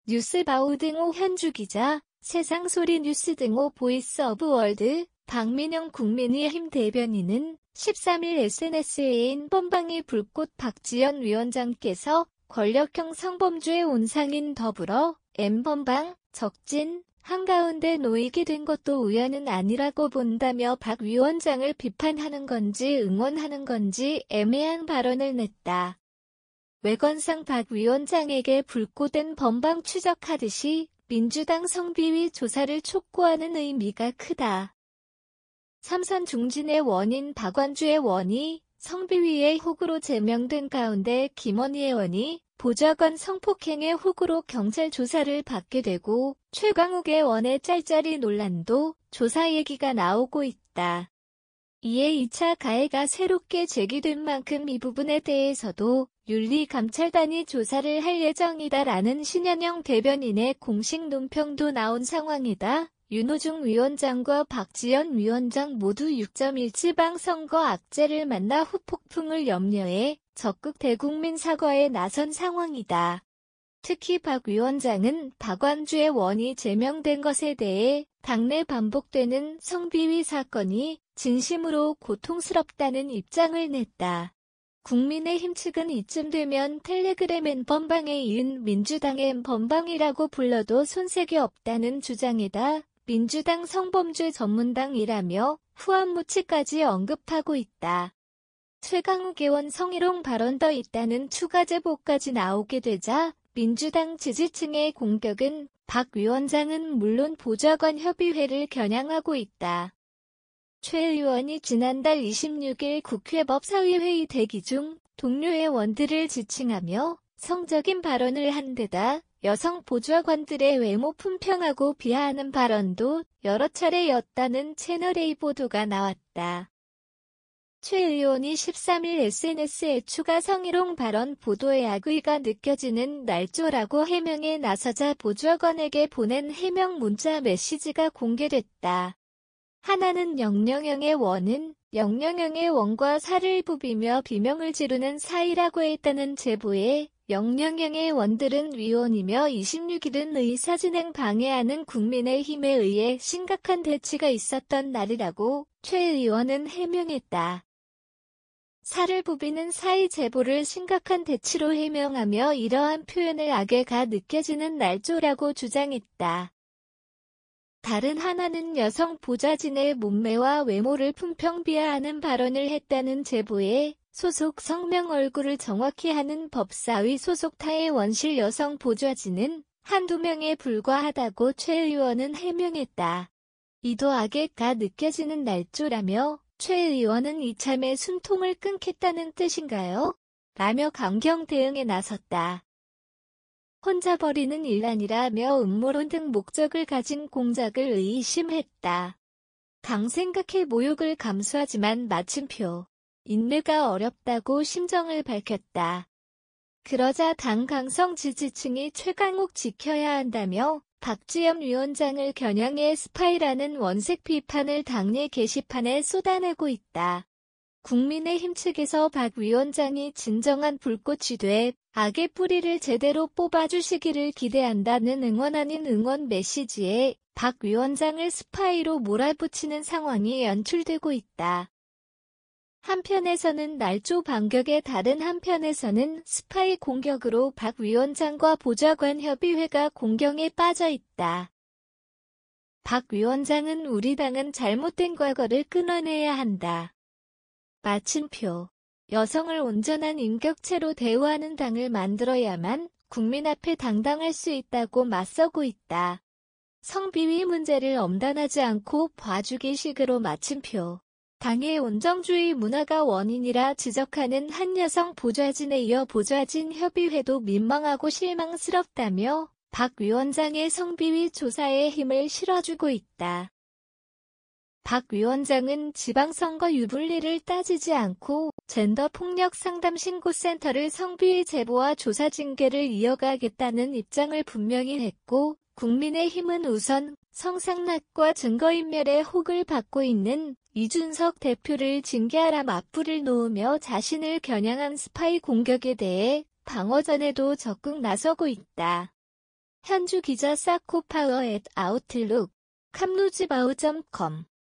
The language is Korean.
뉴스바우 등호 현주기자, 세상소리 뉴스 등호 보이스 오브 월드, 박민영 국민의힘 대변인은 13일 SNS에 N번방의 불꽃 박지원 위원장께서 권력형 성범죄의 온상인 더불어 N번방, 적진, 한가운데 놓이게 된 것도 우연은 아니라고 본다며 박 위원장을 비판하는 건지 응원하는 건지 애매한 발언을 냈다. 외관상 박 위원장에게 불꽃은 번방 추적하듯이 민주당 성비위 조사를 촉구하는 의미가 크다. 삼선 중진의 원인 박완주의 원이 성비위의 혹으로 제명된 가운데 김원희 의원이 보좌관 성폭행의 혹으로 경찰 조사를 받게 되고 최강욱의 원의 짤짤이 논란도 조사 얘기가 나오고 있다. 이에 2차 가해가 새롭게 제기된 만큼 이 부분에 대해서도 윤리감찰단이 조사를 할 예정이다라는 신현영 대변인의 공식 논평도 나온 상황이다. 윤호중 위원장과 박지원 위원장 모두 6.1 지방선거 악재를 만나 후폭풍을 염려해 적극 대국민 사과에 나선 상황이다. 특히 박 위원장은 박완주의 원이 제명된 것에 대해 당내 반복되는 성비위 사건이 진심으로 고통스럽다는 입장을 냈다. 국민의힘 측은 이쯤 되면 텔레그램 N번방에 이은 민주당의 N번방이라고 불러도 손색이 없다는 주장이다. 민주당 성범죄 전문당이라며 후안무치까지 언급하고 있다. 최강욱 의원 성희롱 발언 더 있다는 추가 제보까지 나오게 되자 민주당 지지층의 공격은 박 위원장은 물론 보좌관 협의회를 겨냥하고 있다. 최 의원이 지난달 26일 국회 법사위회의 대기 중 동료 의원들을 지칭하며 성적인 발언을 한 데다 여성 보좌관들의 외모 품평하고 비하하는 발언도 여러 차례였다는 채널A 보도가 나왔다. 최 의원이 13일 SNS에 추가 성희롱 발언 보도에 악의가 느껴지는 날조라고 해명에 나서자 보좌관에게 보낸 해명 문자 메시지가 공개됐다. 하나는 영영영의 원은 영영영의 원과 살을 부비며 비명을 지르는 사이라고 했다는 제보에 영영영의 원들은 위원이며 26일은 의사진행 방해하는 국민의힘에 의해 심각한 대치가 있었던 날이라고 최 의원은 해명했다. 살을 부비는 사이 제보를 심각한 대치로 해명하며 이러한 표현을 악의가 느껴지는 날조라고 주장했다. 다른 하나는 여성 보좌진의 몸매와 외모를 품평 비하하는 발언을 했다는 제보에 소속 성명 얼굴을 정확히 하는 법사위 소속 타의 원실 여성 보좌진은 한두 명에 불과하다고 최 의원은 해명했다. 이도 악의가 느껴지는 날조라며 최 의원은 이참에 숨통을 끊겠다는 뜻인가요? 라며 강경 대응에 나섰다. 혼자 벌이는 일 아니라며 음모론 등 목적을 가진 공작을 의심했다. 당 생각해 모욕을 감수하지만 마침표. 인내가 어렵다고 심정을 밝혔다. 그러자 당 강성 지지층이 최강욱 지켜야 한다며 박지원 위원장을 겨냥해 스파이라는 원색 비판을 당내 게시판에 쏟아내고 있다. 국민의힘 측에서 박 위원장이 진정한 불꽃이 돼 악의 뿌리를 제대로 뽑아주시기를 기대한다는 응원 아닌 응원 메시지에 박 위원장을 스파이로 몰아붙이는 상황이 연출되고 있다. 한편에서는 날조 반격에 다른 한편에서는 스파이 공격으로 박 위원장과 보좌관 협의회가 공경에 빠져 있다. 박 위원장은 우리 당은 잘못된 과거를 끊어내야 한다. 마침표. 여성을 온전한 인격체로 대우하는 당을 만들어야만 국민 앞에 당당할 수 있다고 맞서고 있다. 성비위 문제를 엄단하지 않고 봐주기 식으로 마침표. 당의 온정주의 문화가 원인이라 지적하는 한 여성 보좌진에 이어 보좌진 협의회도 민망하고 실망스럽다며 박 위원장의 성비위 조사에 힘을 실어주고 있다. 박 위원장은 지방선거 유불리를 따지지 않고 젠더폭력상담신고센터를 성비위 제보와 조사 징계를 이어가겠다는 입장을 분명히 했고 국민의힘은 우선 성상납과 증거인멸의 혹을 받고 있는 이준석 대표를 징계하라 맞불을 놓으며 자신을 겨냥한 스파이 공격에 대해 방어전에도 적극 나서고 있다. 현주 기자 사코파워 @아웃룩, 캄루즈바우.com